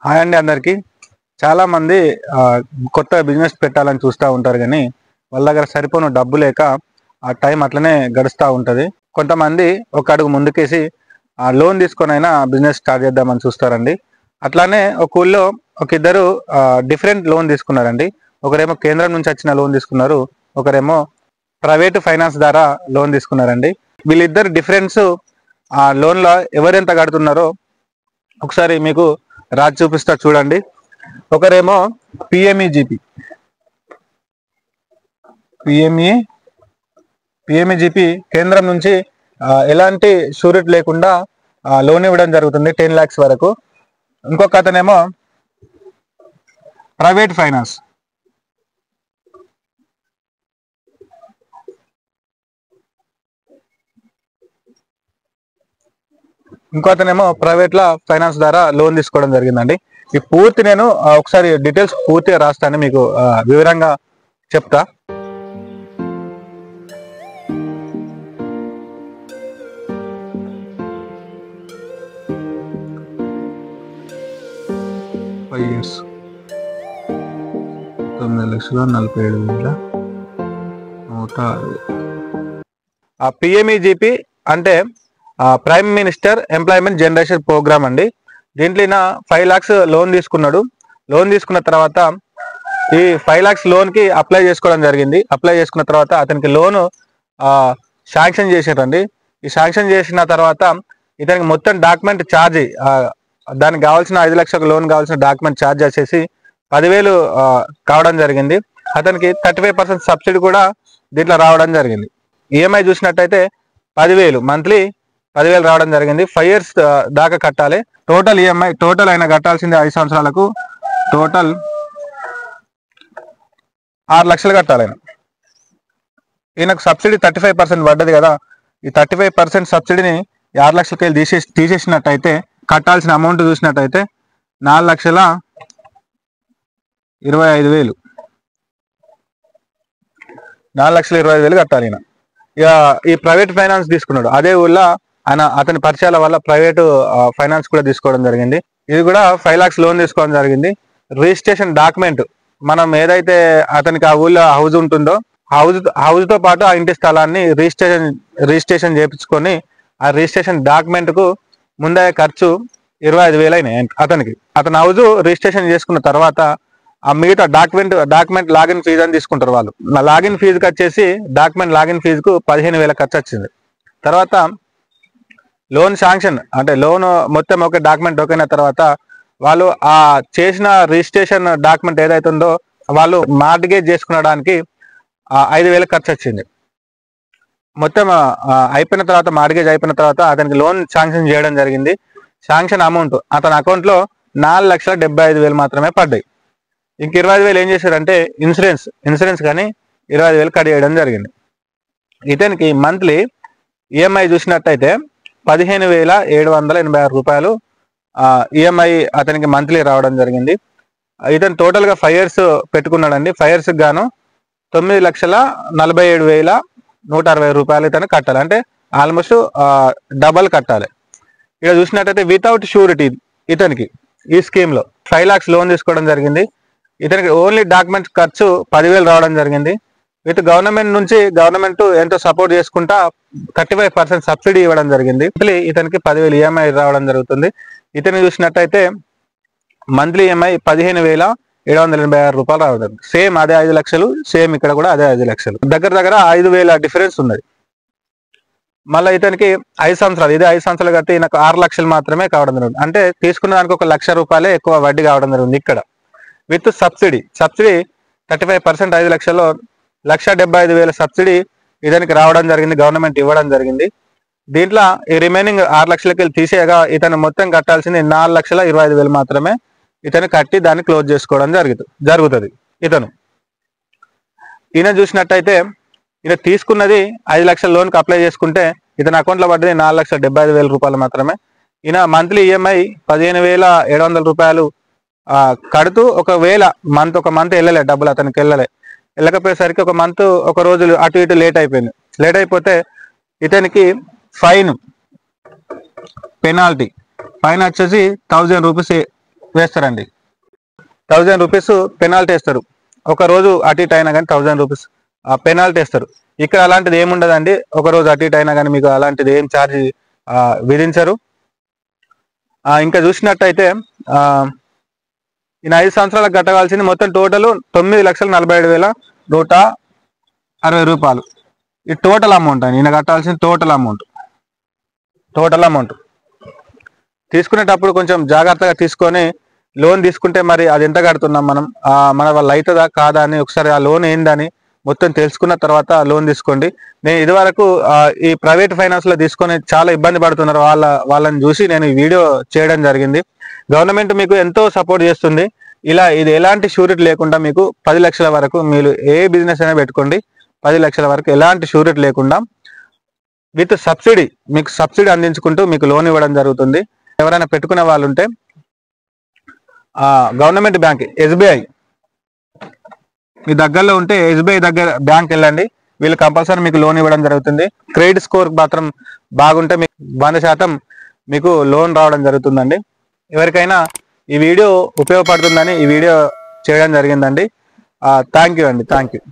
Hi అండి అందరికీ. చాలామంది కొత్త బిజినెస్ పెట్టాలని చూస్తూ ఉంటారు, కానీ వాళ్ళ దగ్గర సరిపోను డబ్బు లేక ఆ టైం అట్లనే గడుస్తూ ఉంటుంది. కొంతమంది ఒక అడుగు ముందుకేసి లోన్ తీసుకొనైనా బిజినెస్ స్టార్ట్ చేద్దామని చూస్తారండి. అట్లానే ఒక ఊళ్ళో ఒక ఇద్దరు డిఫరెంట్ లోన్ తీసుకున్నారండి. ఒకరేమో కేంద్రం నుంచి వచ్చిన లోన్ తీసుకున్నారు, ఒకరేమో ప్రైవేట్ ఫైనాన్స్ ద్వారా లోన్ తీసుకున్నారండి. వీళ్ళిద్దరు డిఫరెన్స్ ఆ లోన్లో ఎవరెంత కడుతున్నారో ఒకసారి మీకు రాజు చూపిస్తా చూడండి. ఒకరేమో పిఎంఈజీపీ పిఎంఈజీపీ కేంద్రం నుంచి ఎలాంటి షూరిటీ లేకుండా లోన్ ఇవ్వడం జరుగుతుంది 10 lakhs వరకు. ఇంకొక అతనేమో ప్రైవేట్ ఫైనాన్స్, ప్రైవేట్ ఫైనాన్స్ ద్వారా లోన్ తీసుకోవడం జరిగిందండి. ఈ పూర్తి నేను ఒకసారి డీటెయిల్స్ పూర్తిగా రాస్తాను, మీకు వివరంగా చెప్తా. ఇయర్స్ 9,47,160. ఆ పిఎంఈజీపీ అంటే prime minister employment generation programme అండి. దీంట్లో 5 lakhs లోన్ తీసుకున్నాడు. లోన్ తీసుకున్న తర్వాత ఈ 5 lakhs లోన్కి అప్లై చేసుకోవడం జరిగింది. అప్లై చేసుకున్న తర్వాత అతనికి లోను శాంక్షన్ చేసారండి. ఈ శాంక్షన్ చేసిన తర్వాత ఇతనికి మొత్తం డాక్యుమెంట్ ఛార్జ్, దానికి కావాల్సిన 5 lakhs లోన్ కావాల్సిన డాక్యుమెంట్ ఛార్జ్ వచ్చేసి 10,000 కావడం జరిగింది. అతనికి 35% సబ్సిడీ కూడా దీంట్లో రావడం జరిగింది. ఈఎంఐ చూసినట్టయితే 10,000 మంత్లీ 10,000 రావడం జరిగింది. 5 years దాకా కట్టాలి. టోటల్ ఈఎంఐ ఆయన కట్టాల్సింది 5 సంవత్సరాలకు టోటల్ 6 lakhs కట్టాలి. ఈయనకు సబ్సిడీ 35% పడ్డది కదా. ఈ 35% సబ్సిడీని 6 lakhs తీసేసినట్టయితే కట్టాల్సిన అమౌంట్ చూసినట్టయితే 4,25,000 4,25,000 కట్టాలి. ఇక ఈ ప్రైవేట్ ఫైనాన్స్ తీసుకున్నాడు. అదే ఊళ్ళో అతని పరిచయాల వల్ల ప్రైవేటు ఫైనాన్స్ కూడా తీసుకోవడం జరిగింది. ఇది కూడా 5 lakhs లోన్ తీసుకోవడం జరిగింది. రిజిస్ట్రేషన్ డాక్యుమెంట్, మనం ఏదైతే అతనికి ఆ ఊళ్ళో హౌస్ ఉంటుందో హౌస్తో పాటు ఆ ఇంటి స్థలాన్ని రిజిస్ట్రేషన్ చేయించుకొని ఆ రిజిస్ట్రేషన్ డాక్యుమెంట్కు ముందే ఖర్చు 25,000 అయినాయి అతనికి. అతని హౌస్ రిజిస్ట్రేషన్ చేసుకున్న తర్వాత ఆ మిగతా డాక్యుమెంట్ లాగిన్ ఫీజు అని తీసుకుంటారు వాళ్ళు. లాగిన్ ఫీజుకి వచ్చేసి డాక్యుమెంట్ లాగిన్ ఫీజుకు 15,000 ఖర్చు వచ్చింది. తర్వాత లోన్ శాంక్షన్ అంటే లోన్ మొత్తం ఒక డాక్యుమెంట్ ఓకేన తర్వాత వాళ్ళు ఆ చేసిన రిజిస్ట్రేషన్ డాక్యుమెంట్ ఏదైతే ఉందో వాళ్ళు మార్టిగేజ్ చేసుకునడానికి 5,000 ఖర్చు వచ్చింది. మొత్తం అయిపోయిన తర్వాత మార్టిగేజ్ అయిపోయిన తర్వాత అతనికి లోన్ శాంక్షన్ చేయడం జరిగింది. శాంక్షన్ అమౌంట్ అతని అకౌంట్లో 4,75,000 మాత్రమే పడ్డాయి. ఇంక 25,000 ఏం చేశారంటే ఇన్సూరెన్స్ కానీ 25,000 కట్ చేయడం జరిగింది. ఇతనికి మంత్లీ ఈఎంఐ చూసినట్టయితే 15,786 రూపాయలు ఈఎంఐ అతనికి మంత్లీ రావడం జరిగింది. ఇతను టోటల్గా 5 years పెట్టుకున్నాడండి. 5 years గాను 9,47,160 రూపాయలు ఇతను కట్టాలి. అంటే ఆల్మోస్ట్ డబల్ కట్టాలి. ఇక్కడ చూసినట్టయితే వితౌట్ షూరిటీ ఇతనికి ఈ స్కీమ్లో 5 lakhs లోన్ తీసుకోవడం జరిగింది. ఇతనికి ఓన్లీ డాక్యుమెంట్స్ ఖర్చు 10,000 రావడం జరిగింది. విత్ గవర్నమెంట్ ఎంతో సపోర్ట్ చేసుకుంటా 35% సబ్సిడీ ఇవ్వడం జరిగింది. ఇతనికి 10,000 ఈఎంఐ రావడం జరుగుతుంది. ఇతను చూసినట్టయితే మంత్లీ ఈఎంఐ 15,786 రూపాయలు రావడం. సేమ్ అదే 5 lakhs, సేమ్ ఇక్కడ కూడా అదే 5 lakhs, దగ్గర 5,000 డిఫరెన్స్ ఉన్నది. మళ్ళీ ఇతనికి 5 సంవత్సరాలు, ఇదే 5 సంవత్సరాలు కడితే నాకు 6 lakhs మాత్రమే కావడం జరుగుతుంది. అంటే తీసుకున్న దానికి 1,00,000 రూపాయలే ఎక్కువ వడ్డీ కావడం జరుగుతుంది ఇక్కడ. విత్ సబ్సిడీ 35% 5 lakhsలో 1,75,000 సబ్సిడీ ఇతనికి రావడం జరిగింది, గవర్నమెంట్ ఇవ్వడం జరిగింది. దీంట్లో ఈ రిమైనింగ్ 6 lakhsకి తీసేయగా ఇతను మొత్తం కట్టాల్సింది 4,25,000 మాత్రమే ఇతను కట్టి దాన్ని క్లోజ్ చేసుకోవడం జరుగుతుంది. ఈయన చూసినట్టయితే ఈయన తీసుకున్నది 5 lakhs లోన్కి అప్లై చేసుకుంటే ఇతని అకౌంట్లో పడ్డది 4,75,000 రూపాయలు మాత్రమే. ఈయన మంత్లీ ఈఎంఐ 15,700 రూపాయలు కడుతూ ఒకవేళ ఒక మంత్ వెళ్ళలే, డబ్బులు అతనికి వెళ్ళకపోయేసరికి ఒక రోజు అటు ఇటు లేట్ అయిపోతే ఇతనికి పెనాల్టీ ఫైన్ వచ్చేసి 1,000 రూపీస్ వేస్తారండి. 1000 రూపీస్ పెనాల్టీ వేస్తారు. ఒక రోజు అటు ఇటు అయినా కానీ 1000 రూపీస్ పెనాల్టీ వేస్తారు. ఇక్కడ అలాంటిది ఏముండదండి. ఒక రోజు అటు ఇటు అయినా కానీ మీకు అలాంటిది ఏం ఛార్జ్ విధించరు. ఇంకా చూసినట్టయితే ఈయన 5 సంవత్సరాలకు కట్టవలసింది మొత్తం టోటల్ 9,47,160 రూపాయలు. ఈ టోటల్ అమౌంట్ అని ఈయన కట్టాల్సిన టోటల్ అమౌంట్ తీసుకునేటప్పుడు కొంచెం జాగ్రత్తగా తీసుకొని లోన్ తీసుకుంటే మరి అది ఎంత కడుతున్నాం మనం, మన వల్ల అవుతుందా కాదా అని ఒకసారి ఆ లోన్ ఏందని మొత్తం తెలుసుకున్న తర్వాత లోన్ తీసుకోండి. నేను ఇదివరకు ఈ ప్రైవేట్ ఫైనాన్స్లో తీసుకొని చాలా ఇబ్బంది పడుతున్నారు. వాళ్ళని చూసి నేను ఈ వీడియో చేయడం జరిగింది. గవర్నమెంట్ మీకు ఎంతో సపోర్ట్ చేస్తుంది. ఇది ఎలాంటి షూరిటీ లేకుండా మీకు 10 లక్షల వరకు మీరు ఏ బిజినెస్ అయినా పెట్టుకోండి. 10 లక్షల వరకు ఎలాంటి షూరిటీ లేకుండా విత్ సబ్సిడీ మీకు సబ్సిడీ అందించుకుంటూ మీకు లోన్ ఇవ్వడం జరుగుతుంది. ఎవరైనా పెట్టుకునే వాళ్ళు ఉంటే గవర్నమెంట్ బ్యాంక్ SBI మీ దగ్గరలో ఉంటే SBI దగ్గర బ్యాంక్ వెళ్ళండి. వీళ్ళు కంపల్సరీ మీకు లోన్ ఇవ్వడం జరుగుతుంది. క్రెడిట్ స్కోర్ మాత్రం బాగుంటే మీకు 100% మీకు లోన్ రావడం జరుగుతుందండి. ఎవరికైనా ఈ వీడియో ఉపయోగపడుతుందని ఈ వీడియో చేయడం జరిగిందండి. థ్యాంక్ యూ అండి. Thank you.